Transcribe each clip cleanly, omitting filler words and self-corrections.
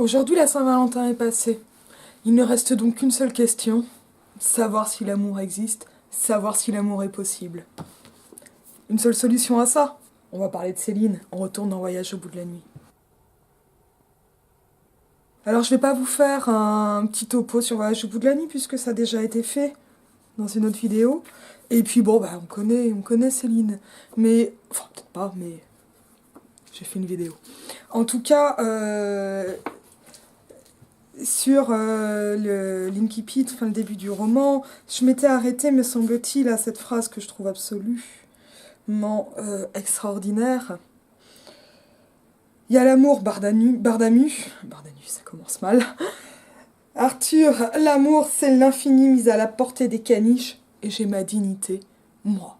Aujourd'hui, la Saint-Valentin est passée. Il ne reste donc qu'une seule question, savoir si l'amour existe, savoir si l'amour est possible. Une seule solution à ça. On va parler de Céline, on retourne dans Voyage au bout de la nuit. Alors je vais pas vous faire un petit topo sur Voyage au bout de la nuit puisque ça a déjà été fait dans une autre vidéo. Et puis bon, on connaît Céline. Mais, enfin peut-être pas, mais j'ai fait une vidéo. En tout cas, sur l'incipit, enfin le début du roman, je m'étais arrêtée, me semble-t-il, à cette phrase que je trouve absolument extraordinaire. Il y a l'amour, Bardamu, ça commence mal. Arthur, l'amour, c'est l'infini mis à la portée des caniches, et j'ai ma dignité, moi.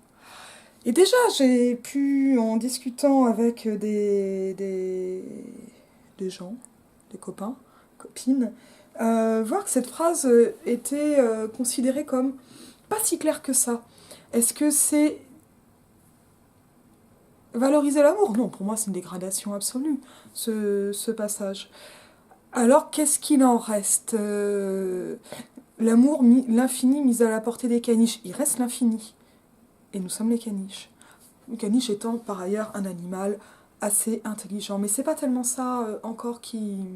Et déjà, j'ai pu, en discutant avec des gens, des copains, copines, voir que cette phrase était considérée comme pas si claire que ça. Est-ce que c'est valoriser l'amour? Non, pour moi, c'est une dégradation absolue, ce passage. Alors, qu'est-ce qu'il en reste L'amour, l'infini mis à la portée des caniches. Il reste l'infini. Et nous sommes les caniches. Le caniche étant par ailleurs un animal assez intelligent. Mais c'est pas tellement ça encore qui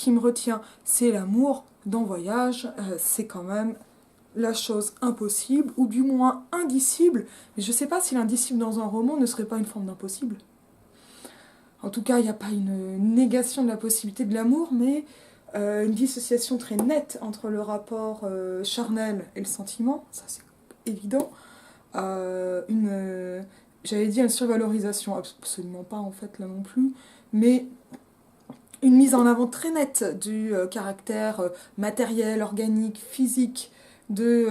me retient. C'est l'amour dans Voyage. C'est quand même la chose impossible, ou du moins indicible. Mais je sais pas si l'indicible dans un roman ne serait pas une forme d'impossible. En tout cas, il n'y a pas une négation de la possibilité de l'amour, mais une dissociation très nette entre le rapport charnel et le sentiment, ça c'est évident. J'avais dit une survalorisation, absolument pas en fait là non plus, mais une mise en avant très nette du caractère matériel, organique, physique du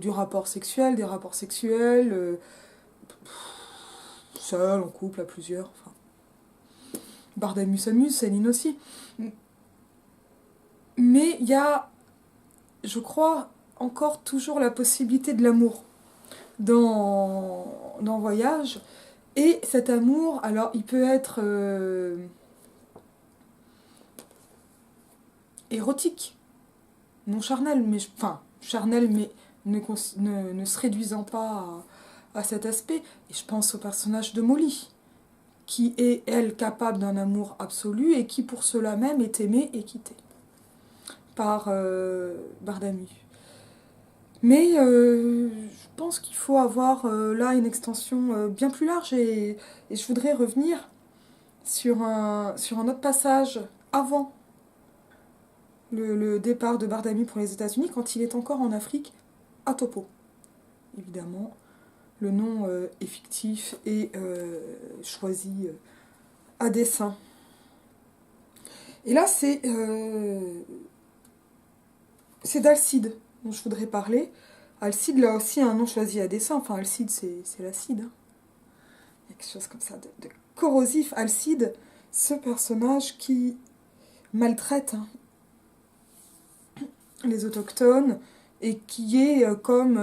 rapport sexuel, des rapports sexuels, seul, en couple, à plusieurs, enfin. Bardamus s'amuse, Céline aussi. Mais il y a, je crois, encore toujours la possibilité de l'amour dans Voyage. Et cet amour, alors il peut être érotique, non charnel, mais enfin charnel, mais ne se réduisant pas à cet aspect. Et je pense au personnage de Molly, qui est, elle, capable d'un amour absolu et qui, pour cela même, est aimée et quittée par Bardamu. Mais je pense qu'il faut avoir là une extension bien plus large et je voudrais revenir sur un autre passage avant le départ de Bardamu pour les États-Unis, quand il est encore en Afrique, à Topo. Évidemment, le nom est fictif et choisi à dessein. Et là, c'est d'Alcide dont je voudrais parler. Alcide, là aussi, a un nom choisi à dessein. Enfin, Alcide, c'est l'acide. Hein. Il y a quelque chose comme ça de corrosif. Alcide, ce personnage qui maltraite les autochtones et qui est comme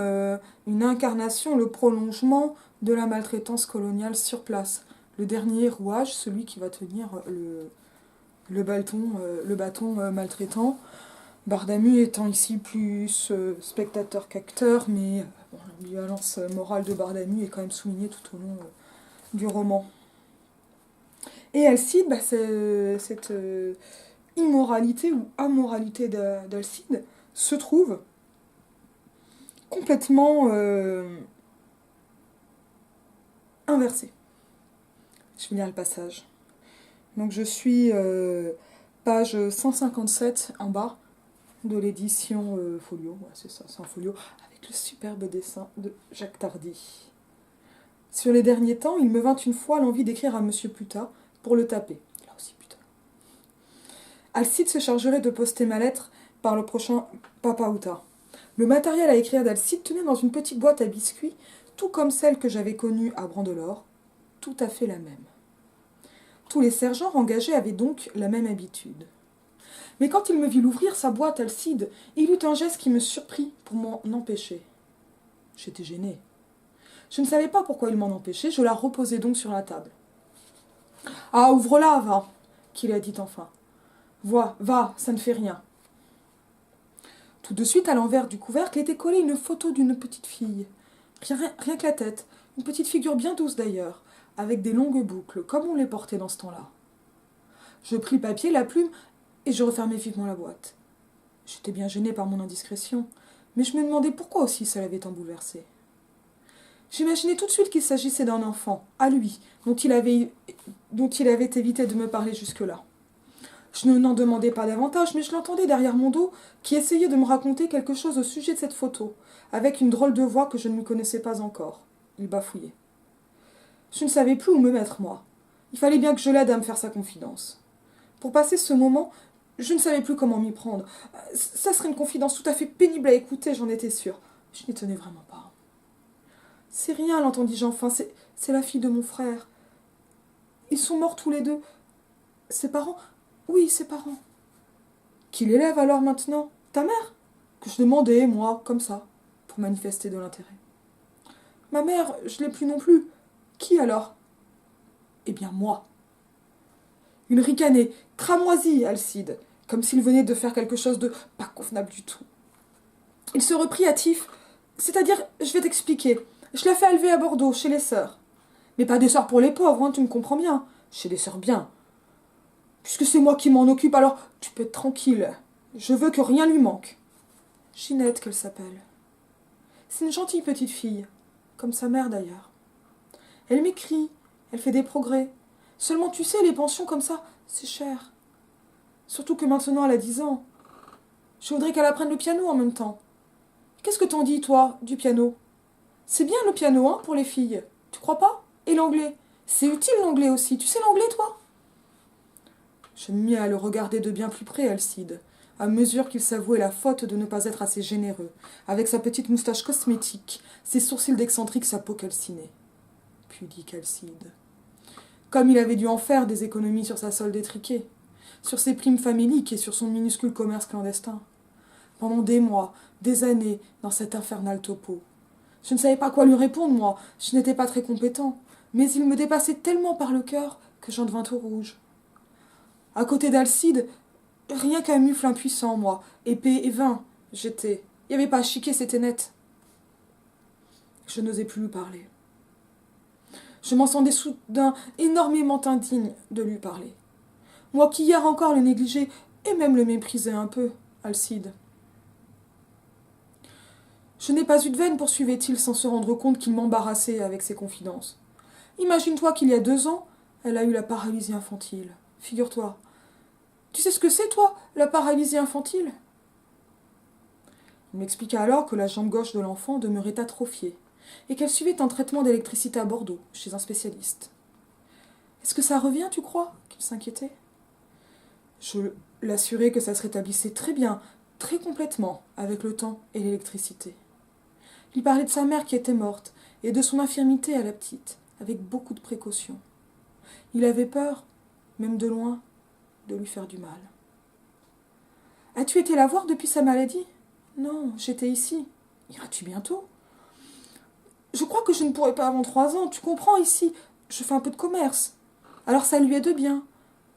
une incarnation, le prolongement de la maltraitance coloniale sur place. Le dernier rouage, celui qui va tenir le bâton maltraitant. Bardamu étant ici plus spectateur qu'acteur, mais bon, l'ambivalence morale de Bardamu est quand même soulignée tout au long du roman. Et Alcide, cette immoralité ou amoralité d'Alcide se trouve complètement inversée. Je vais lire le passage. Donc je suis page 157 en bas de l'édition Folio, ouais, c'est ça, c'est un folio, avec le superbe dessin de Jacques Tardy. Sur les derniers temps, il me vint une fois l'envie d'écrire à Monsieur Puta pour le taper. Là aussi, putain. Alcide se chargerait de poster ma lettre par le prochain Papa Outa. Le matériel à écrire d'Alcide tenait dans une petite boîte à biscuits, tout comme celle que j'avais connue à Brandelor, tout à fait la même. Tous les sergents engagés avaient donc la même habitude. Mais quand il me vit l'ouvrir, sa boîte, Alcide, il eut un geste qui me surprit pour m'en empêcher. J'étais gênée. Je ne savais pas pourquoi il m'en empêchait, je la reposai donc sur la table. « Ah, ouvre-la, va !» qu'il a dit enfin. Va, ça ne fait rien. Tout de suite, à l'envers du couvercle était collée une photo d'une petite fille. Rien que la tête, une petite figure bien douce d'ailleurs, avec des longues boucles, comme on les portait dans ce temps-là. Je pris le papier, la plume, et je refermai vivement la boîte. J'étais bien gênée par mon indiscrétion, mais je me demandais pourquoi aussi ça l'avait tant bouleversé. J'imaginais tout de suite qu'il s'agissait d'un enfant, à lui, dont il avait évité de me parler jusque-là. Je n'en demandais pas davantage, mais je l'entendais derrière mon dos, qui essayait de me raconter quelque chose au sujet de cette photo, avec une drôle de voix que je ne lui connaissais pas encore. Il bafouillait. Je ne savais plus où me mettre, moi. Il fallait bien que je l'aide à me faire sa confidence. Pour passer ce moment, je ne savais plus comment m'y prendre. Ça serait une confidence tout à fait pénible à écouter, j'en étais sûre. Je n'y tenais vraiment pas. C'est rien, l'entendis-je enfin, c'est la fille de mon frère. Ils sont morts tous les deux. Ses parents? Oui, ses parents. Qui l'élève alors maintenant? Ta mère? Que je demandais, moi, comme ça, pour manifester de l'intérêt. Ma mère, je l'ai plus non plus. Qui alors? Eh bien, moi. Une ricanée, cramoisie, Alcide, comme s'il venait de faire quelque chose de pas convenable du tout. Il se reprit hâtif, c'est-à-dire, je vais t'expliquer, je l'ai fait élever à Bordeaux, chez les sœurs. Mais pas des sœurs pour les pauvres, hein, tu me comprends bien, chez des sœurs bien. Puisque c'est moi qui m'en occupe, alors tu peux être tranquille, je veux que rien lui manque. Ginette qu'elle s'appelle. C'est une gentille petite fille, comme sa mère d'ailleurs. Elle m'écrit, elle fait des progrès. Seulement tu sais, les pensions comme ça, c'est cher. Surtout que maintenant elle a 10 ans. Je voudrais qu'elle apprenne le piano en même temps. Qu'est-ce que t'en dis, toi, du piano? C'est bien le piano, hein, pour les filles. Tu crois pas? Et l'anglais? C'est utile l'anglais aussi. Tu sais l'anglais, toi? Je me mis à le regarder de bien plus près, Alcide, à mesure qu'il s'avouait la faute de ne pas être assez généreux, avec sa petite moustache cosmétique, ses sourcils d'excentrique, sa peau calcinée. Pudique Alcide. Comme il avait dû en faire des économies sur sa solde étriquée, sur ses primes faméliques et sur son minuscule commerce clandestin. Pendant des mois, des années, dans cet infernal topo. Je ne savais pas quoi lui répondre, moi, je n'étais pas très compétent, mais il me dépassait tellement par le cœur que j'en devins tout rouge. À côté d'Alcide, rien qu'un mufle impuissant, moi, épais et vain, j'étais. Il n'y avait pas à chiquer, c'était net. Je n'osais plus lui parler. Je m'en sentais soudain énormément indigne de lui parler. Moi qui hier encore le négligeais et même le méprisais un peu, Alcide. Je n'ai pas eu de veine, poursuivait-il sans se rendre compte qu'il m'embarrassait avec ses confidences. Imagine-toi qu'il y a 2 ans, elle a eu la paralysie infantile. Figure-toi. Tu sais ce que c'est, toi, la paralysie infantile? Il m'expliqua alors que la jambe gauche de l'enfant demeurait atrophiée et qu'elle suivait un traitement d'électricité à Bordeaux, chez un spécialiste. Est-ce que ça revient, tu crois? Qu'il s'inquiétait. Je l'assurai que ça se rétablissait très bien, très complètement, avec le temps et l'électricité. Il parlait de sa mère qui était morte et de son infirmité à la petite, avec beaucoup de précautions. Il avait peur, même de loin, de lui faire du mal. As-tu été la voir depuis sa maladie? Non, j'étais ici. Iras-tu bientôt? Je crois que je ne pourrai pas avant 3 ans, tu comprends ici. Je fais un peu de commerce. Alors ça lui aide bien.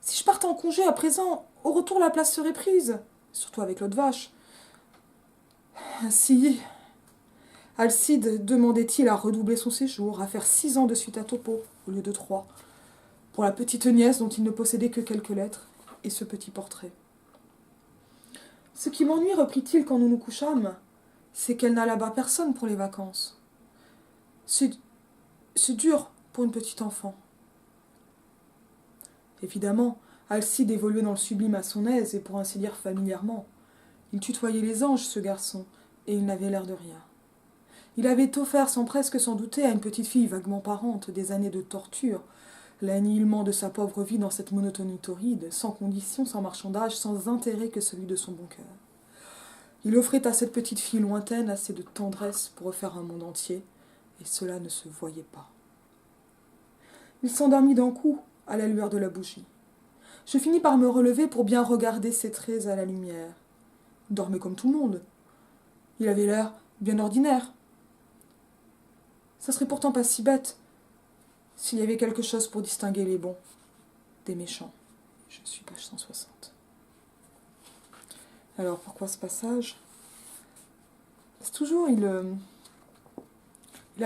Si je partais en congé à présent, au retour la place serait prise. Surtout avec l'autre vache. Ainsi, Alcide demandait-il à redoubler son séjour, à faire 6 ans de suite à Topo, au lieu de 3, pour la petite nièce dont il ne possédait que quelques lettres, et ce petit portrait. Ce qui m'ennuie, reprit-il quand nous nous couchâmes, c'est qu'elle n'a là-bas personne pour les vacances. C'est dur pour une petite enfant. Évidemment, Alcide évoluait dans le sublime à son aise et pour ainsi dire familièrement. Il tutoyait les anges, ce garçon, et il n'avait l'air de rien. Il avait offert sans presque s'en douter à une petite fille vaguement parente des années de torture, l'annihilement de sa pauvre vie dans cette monotonie torride, sans condition, sans marchandage, sans intérêt que celui de son bon cœur. Il offrait à cette petite fille lointaine assez de tendresse pour refaire un monde entier, et cela ne se voyait pas. Il s'endormit d'un coup, à la lueur de la bougie. Je finis par me relever pour bien regarder ses traits à la lumière. Il dormait comme tout le monde. Il avait l'air bien ordinaire. Ça serait pourtant pas si bête s'il y avait quelque chose pour distinguer les bons des méchants. Je suis page 160. Alors pourquoi ce passage? C'est toujours, il a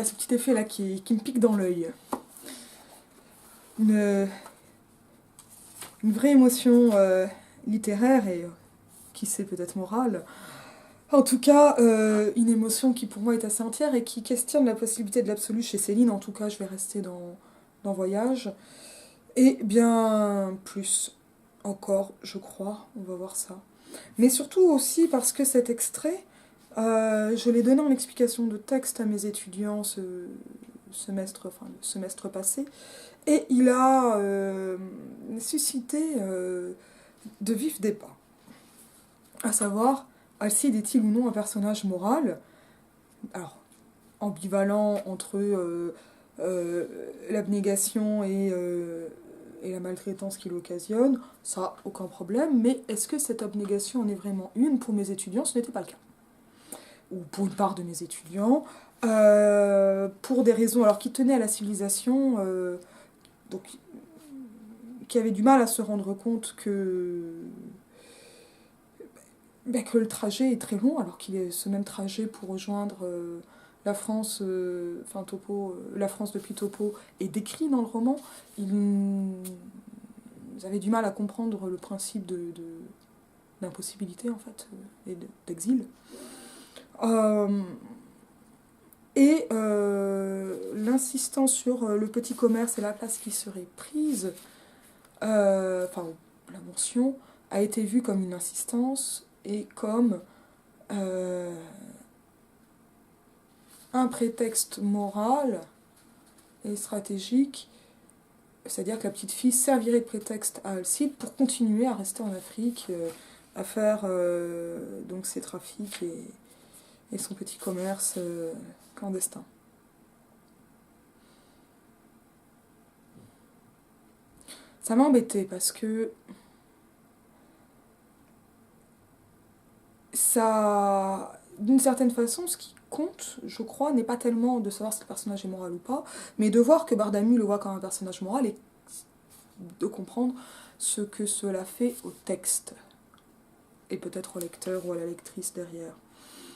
ce petit effet là qui me pique dans l'œil. Une, une vraie émotion littéraire et qui sait peut-être morale. En tout cas, une émotion qui pour moi est assez entière et qui questionne la possibilité de l'absolu chez Céline. En tout cas, je vais rester dans Voyage. Et bien plus encore, je crois, on va voir ça. Mais surtout aussi parce que cet extrait, je l'ai donné en explication de texte à mes étudiants le semestre passé, et il a suscité de vifs débats. À savoir, Alcide est-il ou non un personnage moral? Alors, ambivalent entre l'abnégation et la maltraitance qu'il occasionne, ça, aucun problème, mais est-ce que cette abnégation en est vraiment une? Pour mes étudiants, ce n'était pas le cas. Ou pour une part de mes étudiants, pour des raisons alors qui tenaient à la civilisation, donc qui avaient du mal à se rendre compte que le trajet est très long, alors qu'il est ce même trajet pour rejoindre la France, la France depuis Topo est décrit dans le roman. Ils avaient du mal à comprendre le principe d'impossibilité en fait et d'exil. L'insistance sur le petit commerce et la place qui serait prise, la mention, a été vue comme une insistance et comme un prétexte moral et stratégique, c'est-à-dire que la petite fille servirait de prétexte à Alcide pour continuer à rester en Afrique, à faire donc ses trafics et son petit commerce clandestin. Ça m'a embêtée parce que ça, d'une certaine façon, ce qui compte, je crois, n'est pas tellement de savoir si le personnage est moral ou pas, mais de voir que Bardamu le voit comme un personnage moral et de comprendre ce que cela fait au texte, et peut-être au lecteur ou à la lectrice derrière.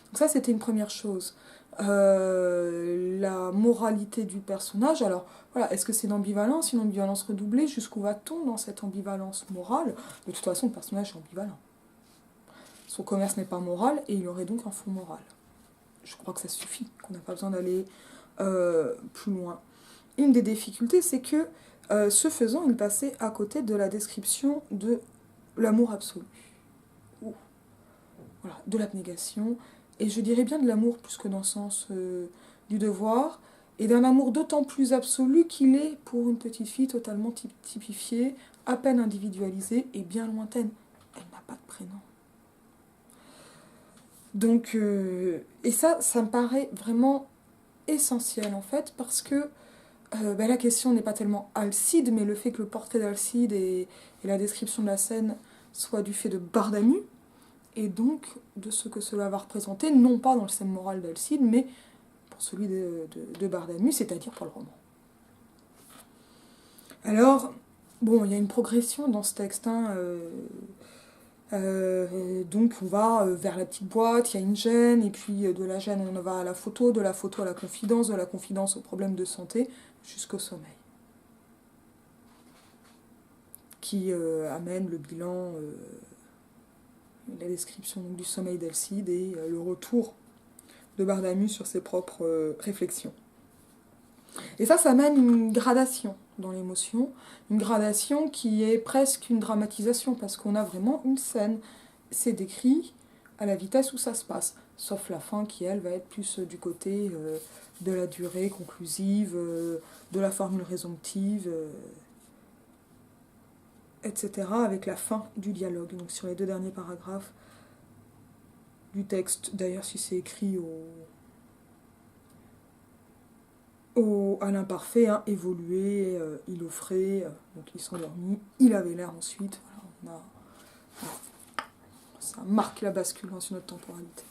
Donc ça, c'était une première chose. La moralité du personnage, alors voilà, est-ce que c'est une ambivalence redoublée? Jusqu'où va-t-on dans cette ambivalence morale? De toute façon, le personnage est ambivalent. Son commerce n'est pas moral et il aurait donc un fond moral. Je crois que ça suffit, qu'on n'a pas besoin d'aller plus loin. Une des difficultés, c'est que, ce faisant, il passait à côté de la description de l'amour absolu. Voilà, de l'abnégation, et je dirais bien de l'amour plus que dans le sens du devoir, et d'un amour d'autant plus absolu qu'il est pour une petite fille totalement typifiée, à peine individualisée et bien lointaine. Elle n'a pas de prénom. Donc, et ça me paraît vraiment essentiel en fait, parce que la question n'est pas tellement Alcide, mais le fait que le portrait d'Alcide et la description de la scène soit du fait de Bardamu, et donc de ce que cela va représenter, non pas dans le thème moral d'Alcide, mais pour celui de Bardamu, c'est-à-dire pour le roman. Alors, bon, il y a une progression dans ce texte, hein, donc on va vers la petite boîte, il y a une gêne, et puis de la gêne on va à la photo, de la photo à la confidence, de la confidence au problème de santé, jusqu'au sommeil. Qui amène le bilan, la description donc, du sommeil d'Alcide et le retour de Bardamu sur ses propres réflexions. Et ça amène une gradation dans l'émotion, une gradation qui est presque une dramatisation, parce qu'on a vraiment une scène, c'est décrit à la vitesse où ça se passe, sauf la fin qui, elle, va être plus du côté de la durée conclusive, de la formule résomptive, etc., avec la fin du dialogue, donc sur les 2 derniers paragraphes du texte. D'ailleurs, si c'est écrit à l'imparfait, hein, évolué, il offrait, donc il s'endormit, il avait l'air ensuite, voilà, ça marque la bascule dans une autre temporalité.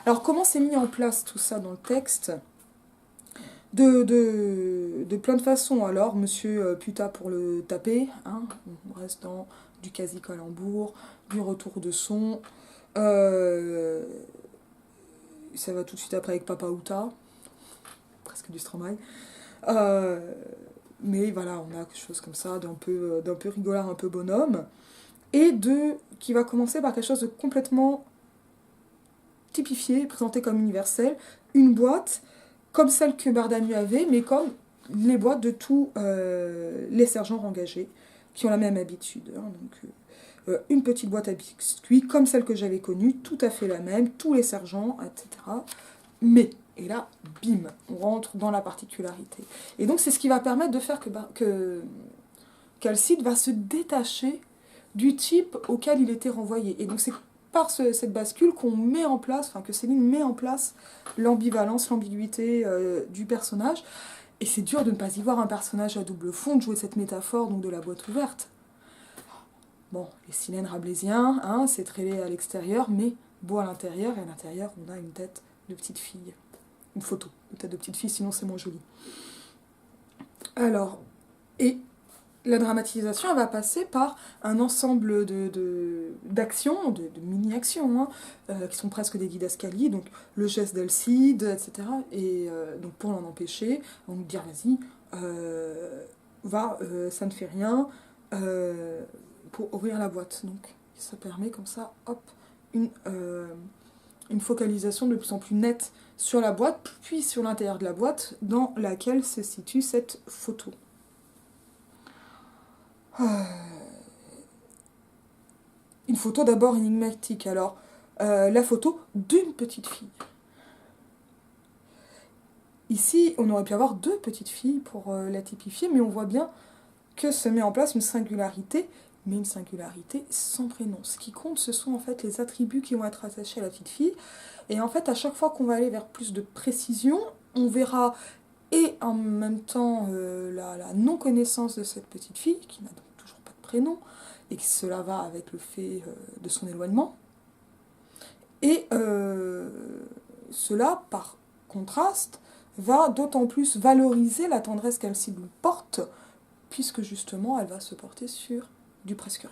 Alors comment s'est mis en place tout ça dans le texte? De plein de façons. Alors, monsieur Puta pour le taper, hein, on reste dans du quasi-calembour, du retour de son, Euh, Ça va tout de suite après avec Papa Outa, presque du Stromae. Euh, mais voilà, on a quelque chose comme ça, d'un peu rigolard, un peu bonhomme. Et qui va commencer par quelque chose de complètement typifié, présenté comme universel. Une boîte comme celle que Bardamu avait, mais comme les boîtes de tous les sergents engagés, qui ont la même habitude. Hein. Donc, une petite boîte à biscuits, comme celle que j'avais connue, tout à fait la même, tous les sergents, etc. Mais, et là, bim, on rentre dans la particularité. Et donc c'est ce qui va permettre de faire qu'Alcide va se détacher du type auquel il était renvoyé. Et donc c'est par cette bascule qu'on met en place, enfin que Céline met en place l'ambivalence, l'ambiguïté du personnage. Et c'est dur de ne pas y voir un personnage à double fond, de jouer cette métaphore donc de la boîte ouverte. Bon, les silènes rabelaisiens, hein, c'est très laid à l'extérieur, mais beau à l'intérieur, et à l'intérieur, on a une tête de petite fille. Une photo de tête de petite fille, sinon c'est moins joli. Alors, et la dramatisation, elle va passer par un ensemble d'actions, de mini-actions, hein, qui sont presque des didascalies, donc le geste d'Alcide, etc. Et donc pour l'en empêcher, donc dire vas-y, ça ne fait rien, pour ouvrir la boîte. Donc ça permet comme ça, hop, une, euh, une focalisation de plus en plus nette sur la boîte, puis sur l'intérieur de la boîte dans laquelle se situe cette photo. Une photo d'abord énigmatique. Alors, la photo d'une petite fille. Ici, on aurait pu avoir deux petites filles pour la typifier, mais on voit bien que se met en place une singularité, mais une singularité sans prénom. Ce qui compte, ce sont en fait les attributs qui vont être attachés à la petite fille. Et en fait, à chaque fois qu'on va aller vers plus de précision, on verra et en même temps la non-connaissance de cette petite fille, qui n'a donc toujours pas de prénom, et que cela va avec le fait de son éloignement. Et cela, par contraste, va d'autant plus valoriser la tendresse qu'Alcide lui porte, puisque justement, elle va se porter sur du presque rien.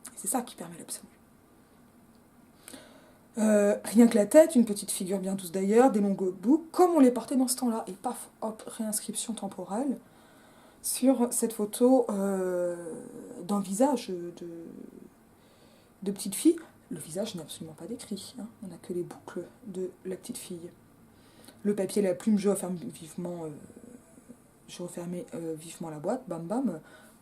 Et c'est ça qui permet l'absolu. Rien que la tête, une petite figure bien douce d'ailleurs, des longs boucles, comme on les portait dans ce temps-là. Et paf, hop, réinscription temporelle sur cette photo d'un visage de petite fille. Le visage n'est absolument pas décrit, hein. On n'a que les boucles de la petite fille. Le papier, la plume, je refermais vivement la boîte, bam bam.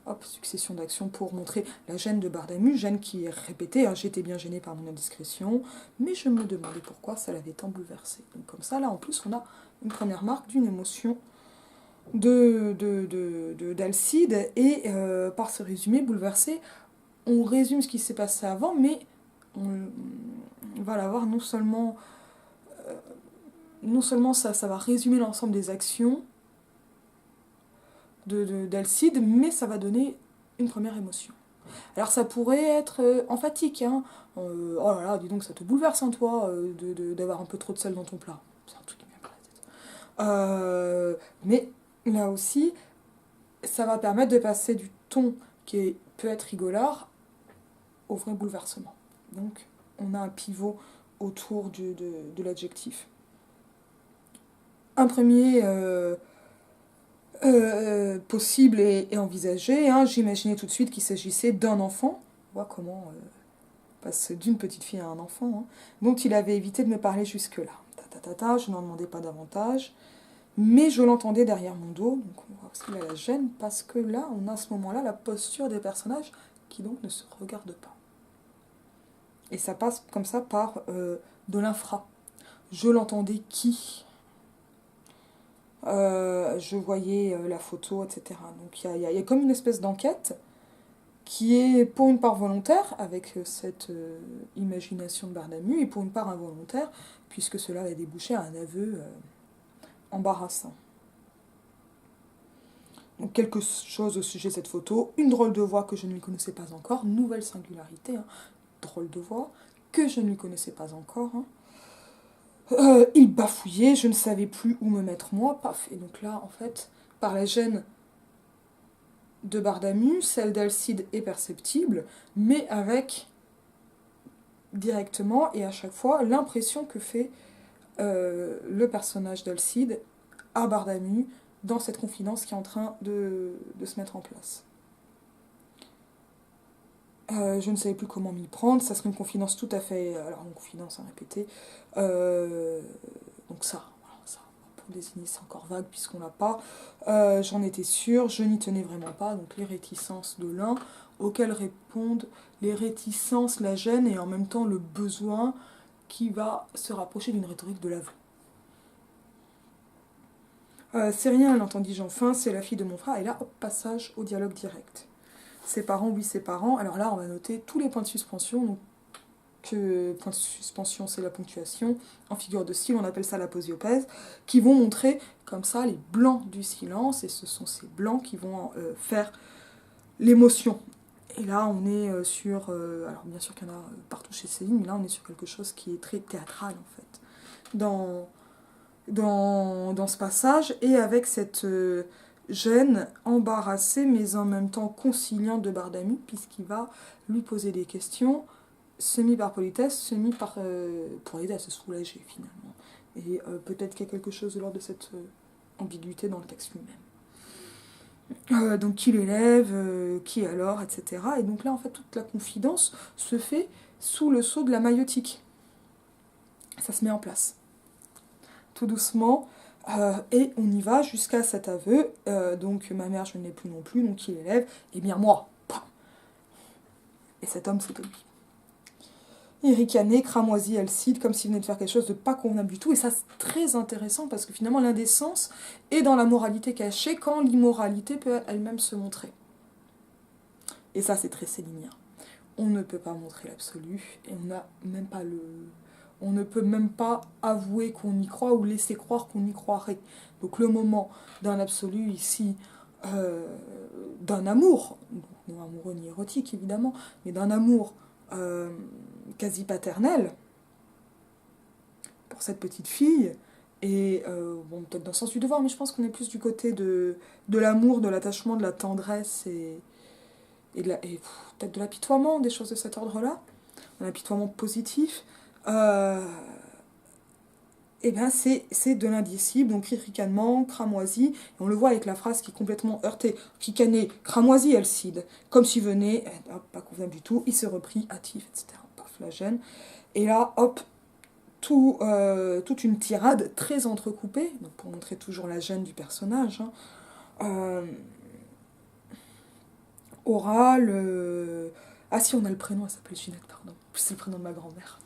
Hop, succession d'actions pour montrer la gêne de Bardamu, gêne qui est répétée, hein, j'étais bien gênée par mon indiscrétion, mais je me demandais pourquoi ça l'avait tant bouleversée. Donc comme ça, là en plus, on a une première marque d'une émotion d'Alcide, et par ce résumé bouleversé, on résume ce qui s'est passé avant, mais on va l'avoir non seulement ça va résumer l'ensemble des actions d'Alcide, mais ça va donner une première émotion. Alors ça pourrait être emphatique, hein. Oh là là, dis donc, ça te bouleverse en toi d'avoir un peu trop de sel dans ton plat. C'est un truc qui me vient pas la tête. Mais là aussi, ça va permettre de passer du ton peut être rigolard au vrai bouleversement. Donc on a un pivot autour de l'adjectif. Un premier possible et envisagé, hein. J'imaginais tout de suite qu'il s'agissait d'un enfant. On voit comment passe d'une petite fille à un enfant, hein, dont il avait évité de me parler jusque-là. Je n'en demandais pas davantage, mais je l'entendais derrière mon dos, donc on voit aussi là la gêne, parce que là, on a à ce moment-là la posture des personnages qui donc ne se regardent pas. Et ça passe comme ça par de l'infra. Je l'entendais qui je voyais la photo, etc. Donc il y a comme une espèce d'enquête qui est pour une part volontaire, avec cette imagination de Bardamu, et pour une part involontaire, puisque cela a débouché à un aveu embarrassant. Donc quelque chose au sujet de cette photo, une drôle de voix que je ne lui connaissais pas encore, nouvelle singularité, hein, drôle de voix, que je ne lui connaissais pas encore, hein. Il bafouillait, je ne savais plus où me mettre moi, paf. Et donc là, en fait, par la gêne de Bardamu, celle d'Alcide est perceptible, mais avec directement, et à chaque fois, l'impression que fait le personnage d'Alcide à Bardamu dans cette confidence qui est en train de se mettre en place. Je ne savais plus comment m'y prendre, ça serait une confidence tout à fait... Alors, une confidence à répéter. Donc ça, voilà, ça, pour désigner, c'est encore vague puisqu'on l'a pas. J'en étais sûre, je n'y tenais vraiment pas. Donc les réticences de l'un, auxquelles répondent les réticences, la gêne et en même temps le besoin qui va se rapprocher d'une rhétorique de l'aveu. C'est rien, elle entendit-je enfin, c'est la fille de mon frère. Et là, hop, passage au dialogue direct. Ses parents, oui, ses parents. Alors là, on va noter tous les points de suspension. Donc, point de suspension, c'est la ponctuation. En figure de style, on appelle ça l'aposiopèse, qui vont montrer comme ça les blancs du silence. Et ce sont ces blancs qui vont faire l'émotion. Et là, on est sur... alors, bien sûr qu'il y en a partout chez Céline, mais là, on est sur quelque chose qui est très théâtral, en fait. Dans ce passage, et avec cette gêne embarrassée, mais en même temps conciliante de Bardamu, puisqu'il va lui poser des questions, semi par politesse, semi par pour aider à se soulager finalement. Et peut-être qu'il y a quelque chose de l'ordre de cette ambiguïté dans le texte lui-même. Donc qui l'élève, qui alors, etc. Et donc là, en fait, toute la confidence se fait sous le sceau de la maïotique. Ça se met en place. Tout doucement, et on y va jusqu'à cet aveu. Donc ma mère, je ne l'ai plus non plus, donc qui l'élève, et bien moi. Et cet homme, c'est lui. Il ricanait, cramoisi, Alcide, comme s'il venait de faire quelque chose de pas convenable du tout. Et ça, c'est très intéressant parce que finalement, l'indécence est dans la moralité cachée quand l'immoralité peut elle-même se montrer. Et ça, c'est très célinien. On ne peut pas montrer l'absolu et on ne peut même pas avouer qu'on y croit ou laisser croire qu'on y croirait. Donc le moment d'un absolu ici, d'un amour, non amoureux ni érotique évidemment, mais d'un amour quasi paternel pour cette petite fille, et bon, peut-être dans le sens du devoir, mais je pense qu'on est plus du côté de l'amour, de l'attachement, de la tendresse et peut-être de l'apitoiement, des choses de cet ordre-là, un apitoiement positif. Et bien c'est de l'indicible, donc ricanement, cramoisi, et on le voit avec la phrase qui est complètement heurtée, ricané, cramoisi, Alcide, comme s'il venait, pas convenable du tout, il se reprit, hâtif, etc. Paf, la gêne. Et là, hop, toute une tirade très entrecoupée, donc pour montrer toujours la gêne du personnage, hein, orale. Ah si, on a le prénom, elle s'appelle Ginette, pardon. C'est le prénom de ma grand-mère.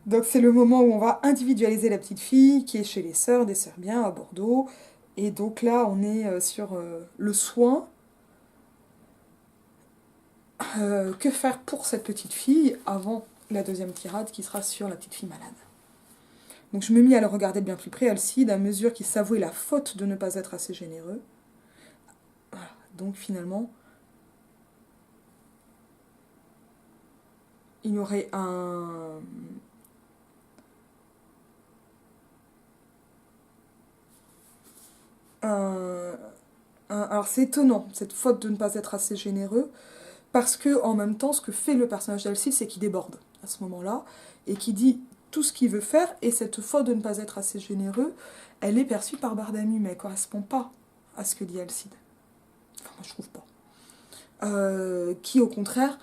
Donc c'est le moment où on va individualiser la petite fille qui est chez les sœurs, des sœurs bien à Bordeaux. Et donc là, on est sur le soin. Que faire pour cette petite fille avant la deuxième tirade qui sera sur la petite fille malade. Donc je me mis à le regarder de bien plus près, Alcide, à mesure qu'il s'avouait la faute de ne pas être assez généreux. Voilà. Donc finalement, il y aurait alors c'est étonnant, cette faute de ne pas être assez généreux, parce que en même temps, ce que fait le personnage d'Alcide, c'est qu'il déborde à ce moment-là, et qui dit tout ce qu'il veut faire, et cette faute de ne pas être assez généreux, elle est perçue par Bardamu, mais elle ne correspond pas à ce que dit Alcide. Enfin, moi je trouve pas. Qui au contraire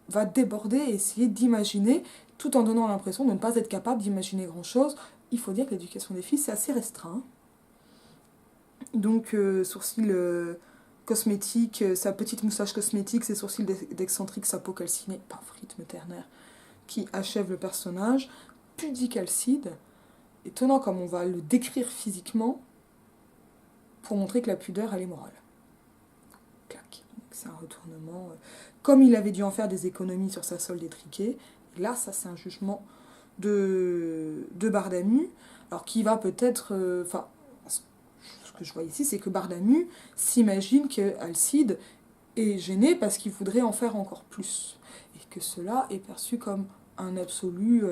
va déborder et essayer d'imaginer, tout en donnant l'impression de ne pas être capable d'imaginer grand-chose. Il faut dire que l'éducation des filles, c'est assez restreint. Donc, sourcils cosmétiques, sa petite moustache cosmétique, ses sourcils d'excentrique, sa peau calcinée, paf, rythme ternaire, qui achève le personnage. Pudique Alcide, étonnant comme on va le décrire physiquement, pour montrer que la pudeur, elle est morale. Clac. C'est un retournement. Comme il avait dû en faire des économies sur sa solde étriquée, là, ça, c'est un jugement de Bardamu, alors qui va peut-être... ce que je vois ici, c'est que Bardamu s'imagine que Alcide est gêné parce qu'il voudrait en faire encore plus. Et que cela est perçu comme un absolu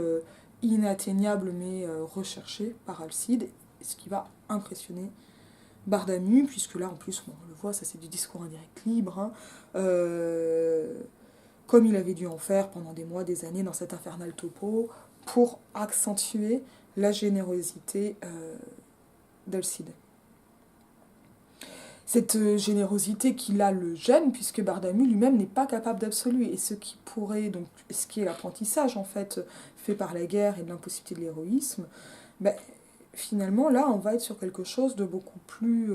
inatteignable mais recherché par Alcide, ce qui va impressionner Bardamu, puisque là en plus, bon, on le voit, ça c'est du discours indirect libre, hein, comme il avait dû en faire pendant des mois, des années dans cet infernal topo, pour accentuer la générosité d'Alcide. Cette générosité qui là le gêne, puisque Bardamu lui-même n'est pas capable d'absolu, et ce qui pourrait, donc ce qui est l'apprentissage en fait, fait par la guerre et de l'impossibilité de l'héroïsme, ben, finalement là on va être sur quelque chose de beaucoup plus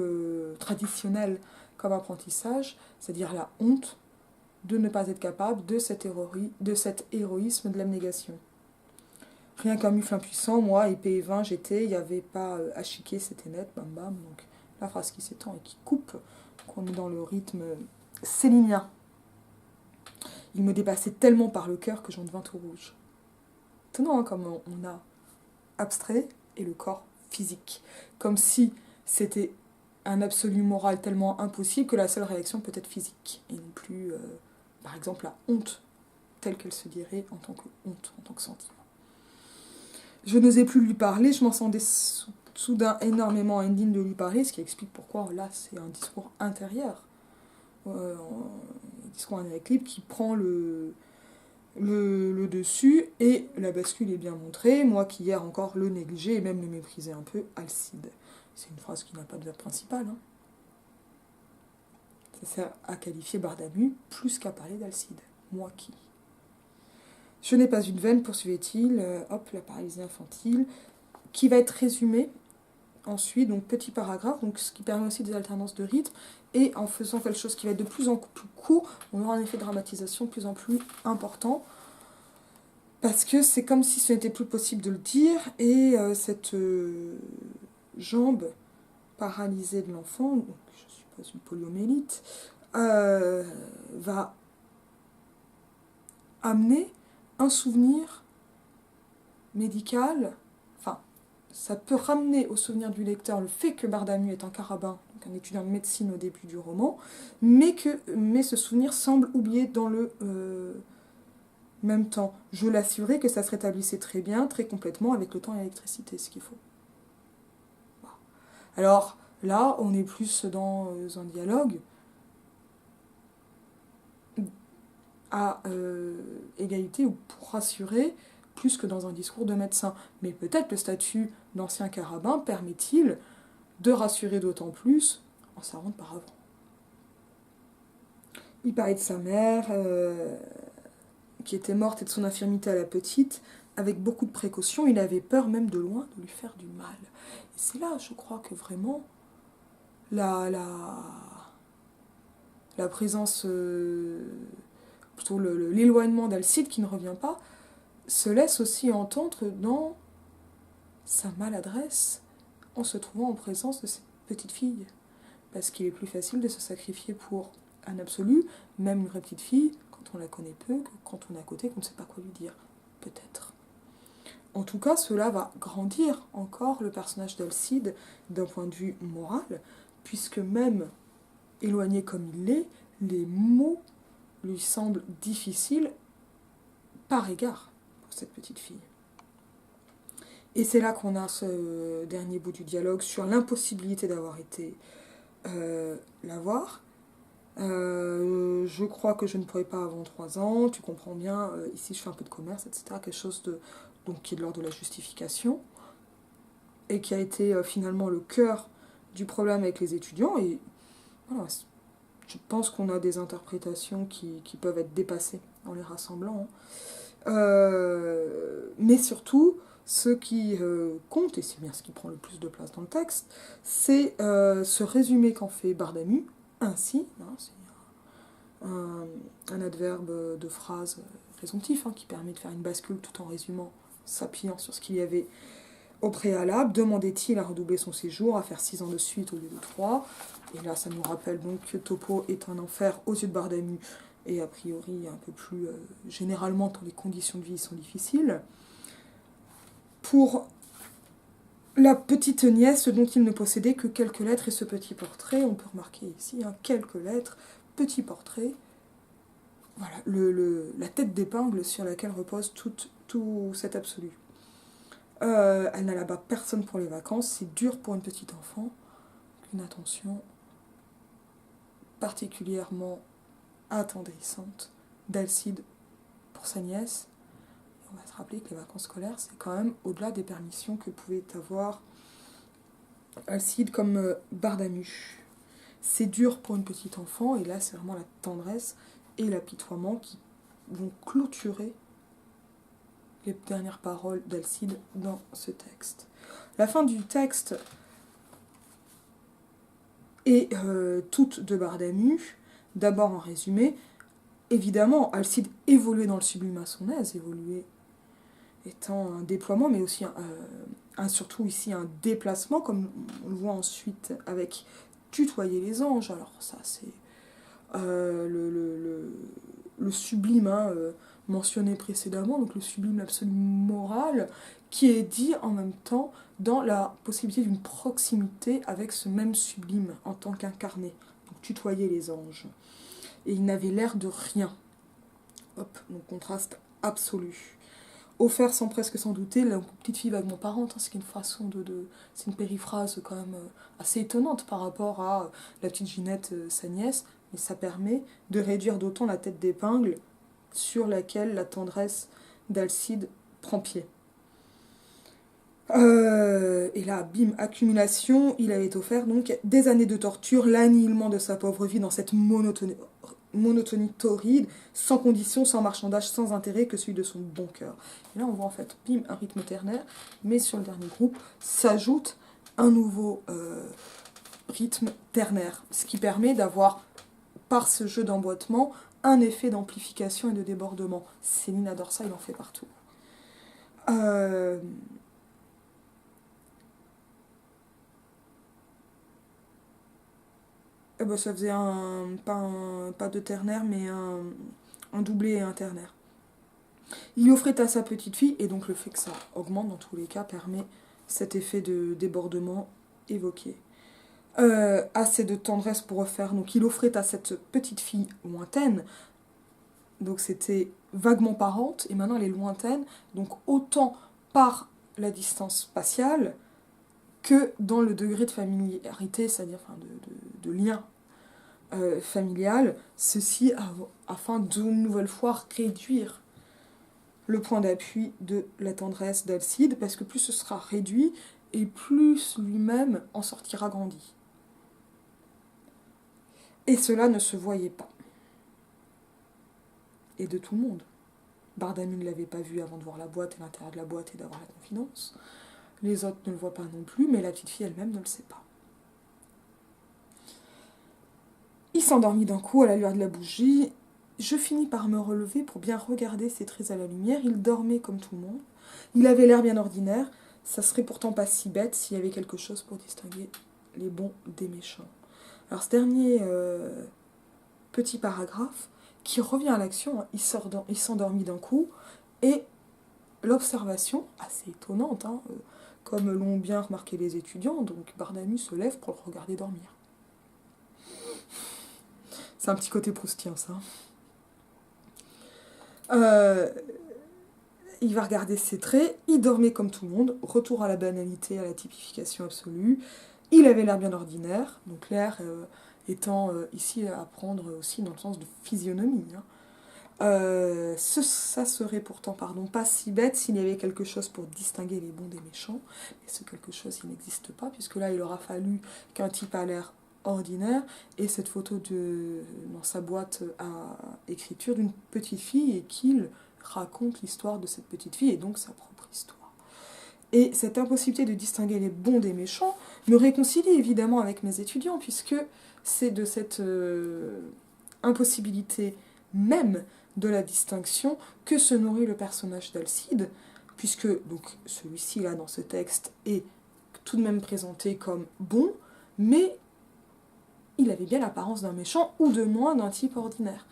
traditionnel comme apprentissage, c'est-à-dire la honte de ne pas être capable de cet héroïsme de l'abnégation. Rien qu'un mufle impuissant, moi, épée et vin, j'étais, il n'y avait pas à chiquer, c'était net, bam bam. Donc la phrase qui s'étend et qui coupe, qu'on est dans le rythme célinien. Il me dépassait tellement par le cœur que j'en devins tout rouge. Étonnant, hein, comme on a abstrait et le corps physique. Comme si c'était un absolu moral tellement impossible que la seule réaction peut être physique, et non plus, par exemple, la honte, telle qu'elle se dirait en tant que honte, en tant que sentiment. Je n'osais plus lui parler, je m'en sentais soudain énormément indigne de lui parler, ce qui explique pourquoi là c'est un discours intérieur, un discours intérieur libre qui prend le dessus, et la bascule est bien montrée, moi qui hier encore le négligeais et même le méprisais un peu, Alcide. C'est une phrase qui n'a pas de verbe principal. Hein. Ça sert à qualifier Bardamu plus qu'à parler d'Alcide. Moi qui. Je n'ai pas une veine, poursuivait-il, hop, la paralysie infantile, qui va être résumée ensuite, donc petit paragraphe, donc ce qui permet aussi des alternances de rythme, et en faisant quelque chose qui va être de plus en plus court, on aura un effet de dramatisation de plus en plus important, parce que c'est comme si ce n'était plus possible de le dire, et cette jambe paralysée de l'enfant, donc je suppose une poliomyélite, va amener un souvenir médical, enfin, ça peut ramener au souvenir du lecteur le fait que Bardamu est un carabin, donc un étudiant de médecine au début du roman, mais ce souvenir semble oublié dans le même temps. Je l'assurais que ça se rétablissait très bien, très complètement, avec le temps et l'électricité, ce qu'il faut. Voilà. Alors là, on est plus dans un dialogue à égalité, ou pour rassurer, plus que dans un discours de médecin. Mais peut-être le statut d'ancien carabin permet-il de rassurer d'autant plus en s'arrondant par avant. Il parlait de sa mère, qui était morte, et de son infirmité à la petite, avec beaucoup de précautions. Il avait peur même de loin de lui faire du mal. Et c'est là, je crois, que vraiment la présence, plutôt l'éloignement d'Alcide, qui ne revient pas, se laisse aussi entendre dans sa maladresse en se trouvant en présence de cette petite fille. Parce qu'il est plus facile de se sacrifier pour un absolu, même une vraie petite fille, quand on la connaît peu, que quand on est à côté, qu'on ne sait pas quoi lui dire. Peut-être. En tout cas, cela va grandir encore le personnage d'Alcide d'un point de vue moral, puisque même éloigné comme il l'est, les mots lui semblent difficiles par égard pour cette petite fille. Et c'est là qu'on a ce dernier bout du dialogue sur l'impossibilité d'avoir été la voir. Je crois que je ne pourrai pas avant 3 ans, tu comprends bien, ici je fais un peu de commerce, etc. Quelque chose donc, qui est de l'ordre de la justification, et qui a été finalement le cœur du problème avec les étudiants. Et voilà, je pense qu'on a des interprétations qui peuvent être dépassées en les rassemblant. Mais surtout, ce qui compte, et c'est bien ce qui prend le plus de place dans le texte, c'est ce résumé qu'en fait Bardamu, ainsi, hein, c'est un adverbe de phrase présomptif, hein, qui permet de faire une bascule tout en résumant, s'appuyant sur ce qu'il y avait au préalable. Demandait-il à redoubler son séjour, à faire 6 ans de suite au lieu de 3. Et là, ça nous rappelle donc que Topo est un enfer aux yeux de Bardamu, et a priori un peu plus généralement quand les conditions de vie sont difficiles. Pour la petite nièce dont il ne possédait que quelques lettres et ce petit portrait, on peut remarquer ici, hein, quelques lettres, petit portrait, voilà, la tête d'épingle sur laquelle repose tout cet absolu. Elle n'a là-bas personne pour les vacances, c'est dur pour une petite enfant, une attention particulièrement attendrissante d'Alcide pour sa nièce. Et on va se rappeler que les vacances scolaires, c'est quand même au-delà des permissions que pouvait avoir Alcide comme Bardamu. C'est dur pour une petite enfant, et là c'est vraiment la tendresse et l'apitoiement qui vont clôturer les dernières paroles d'Alcide dans ce texte. La fin du texte est toute de Bardamu. D'abord en résumé, évidemment, Alcide évoluait dans le sublime à son aise, évoluait étant un déploiement, mais aussi surtout ici un déplacement, comme on le voit ensuite avec tutoyer les anges. Alors ça c'est le sublime mentionné précédemment, donc le sublime absolu moral, qui est dit en même temps dans la possibilité d'une proximité avec ce même sublime en tant qu'incarné, donc tutoyer les anges. Et il n'avait l'air de rien. Hop, donc contraste absolu. Offert sans presque s'en douter, la petite fille vaguement parente, c'est une façon c'est une périphrase quand même assez étonnante par rapport à la petite Ginette, sa nièce, mais ça permet de réduire d'autant la tête d'épingle sur laquelle la tendresse d'Alcide prend pied. Et là, bim, accumulation, il avait offert donc des années de torture, l'annihilement de sa pauvre vie dans cette monotonie torride, sans condition, sans marchandage, sans intérêt que celui de son bon cœur. Et là, on voit en fait, bim, un rythme ternaire, mais sur le dernier groupe s'ajoute un nouveau rythme ternaire, ce qui permet d'avoir, par ce jeu d'emboîtement, un effet d'amplification et de débordement. Céline adore ça, il en fait partout. Ça faisait pas de ternaire, mais un doublé et un ternaire. Il offrait à sa petite fille, et donc le fait que ça augmente dans tous les cas permet cet effet de débordement évoqué. Assez de tendresse pour refaire, donc il offrait à cette petite fille lointaine, donc c'était vaguement parente, et maintenant elle est lointaine, donc autant par la distance spatiale que dans le degré de familiarité, c'est-à-dire de lien familial, ceci afin d'une nouvelle fois réduire le point d'appui de la tendresse d'Alcide, parce que plus ce sera réduit, et plus lui-même en sortira grandi. Et cela ne se voyait pas. Et de tout le monde. Bardamu ne l'avait pas vu avant de voir la boîte et l'intérieur de la boîte et d'avoir la confidence. Les autres ne le voient pas non plus, mais la petite fille elle-même ne le sait pas. Il s'endormit d'un coup à la lueur de la bougie. Je finis par me relever pour bien regarder ses traits à la lumière. Il dormait comme tout le monde. Il avait l'air bien ordinaire. Ça serait pourtant pas si bête s'il y avait quelque chose pour distinguer les bons des méchants. Alors ce dernier petit paragraphe qui revient à l'action, il s'endormit d'un coup, et l'observation, assez étonnante, comme l'ont bien remarqué les étudiants, donc Bardamu se lève pour le regarder dormir. C'est un petit côté proustien, ça. Il va regarder ses traits, il dormait comme tout le monde, retour à la banalité, à la typification absolue. Il avait l'air bien ordinaire, donc l'air étant ici à prendre aussi dans le sens de physionomie. Ça serait pourtant pas si bête s'il y avait quelque chose pour distinguer les bons des méchants, mais ce quelque chose il n'existe pas, puisque là il aura fallu qu'un type a l'air ordinaire, et cette photo dans sa boîte à écriture d'une petite fille, et qu'il raconte l'histoire de cette petite fille, et donc sa propre histoire. Et cette impossibilité de distinguer les bons des méchants me réconcilie évidemment avec mes étudiants, puisque c'est de cette impossibilité même de la distinction que se nourrit le personnage d'Alcide, puisque donc celui-ci là dans ce texte est tout de même présenté comme bon, mais il avait bien l'apparence d'un méchant, ou de moins d'un type ordinaire.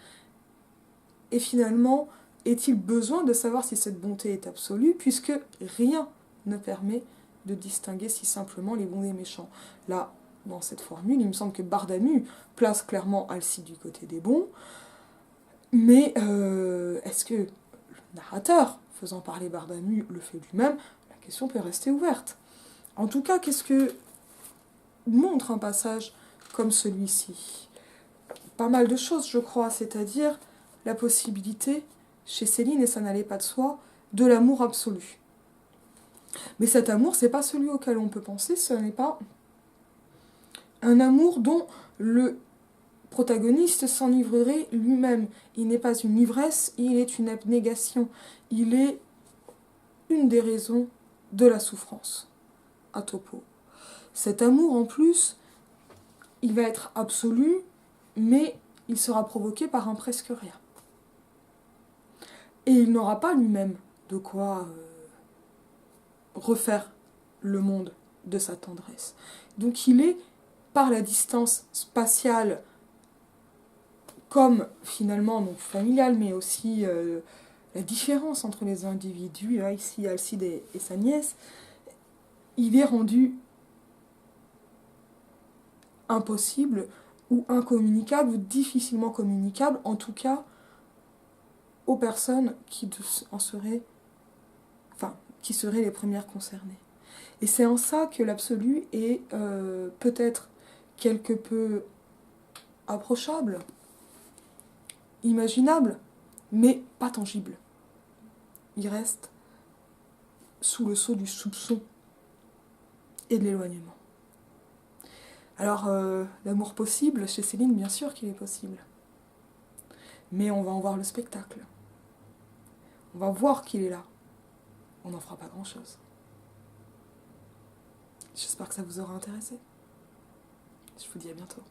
Et finalement, est-il besoin de savoir si cette bonté est absolue, puisque rien ne permet de distinguer si simplement les bons des méchants. Là, dans cette formule, il me semble que Bardamu place clairement Alcide du côté des bons, mais est-ce que le narrateur, faisant parler Bardamu, le fait lui-même? La question peut rester ouverte. En tout cas, qu'est-ce que montre un passage comme celui-ci? Pas mal de choses, je crois, c'est-à-dire la possibilité, chez Céline, et ça n'allait pas de soi, de l'amour absolu. Mais cet amour, c'est pas celui auquel on peut penser, ce n'est pas un amour dont le protagoniste s'enivrerait lui-même. Il n'est pas une ivresse, il est une abnégation. Il est une des raisons de la souffrance. À topo. Cet amour, en plus, il va être absolu, mais il sera provoqué par un presque rien. Et il n'aura pas lui-même de quoi refaire le monde de sa tendresse. Donc il est, par la distance spatiale, comme finalement donc familiale, mais aussi la différence entre les individus, là, ici Alcide et sa nièce, il est rendu impossible ou incommunicable ou difficilement communicable, en tout cas aux personnes qui en seraient, qui seraient les premières concernées. Et c'est en ça que l'absolu est peut-être quelque peu approchable, imaginable, mais pas tangible. Il reste sous le sceau du soupçon et de l'éloignement. Alors, l'amour possible, chez Céline, bien sûr qu'il est possible. Mais on va en voir le spectacle. On va voir qu'il est là. On n'en fera pas grand-chose. J'espère que ça vous aura intéressé. Je vous dis à bientôt.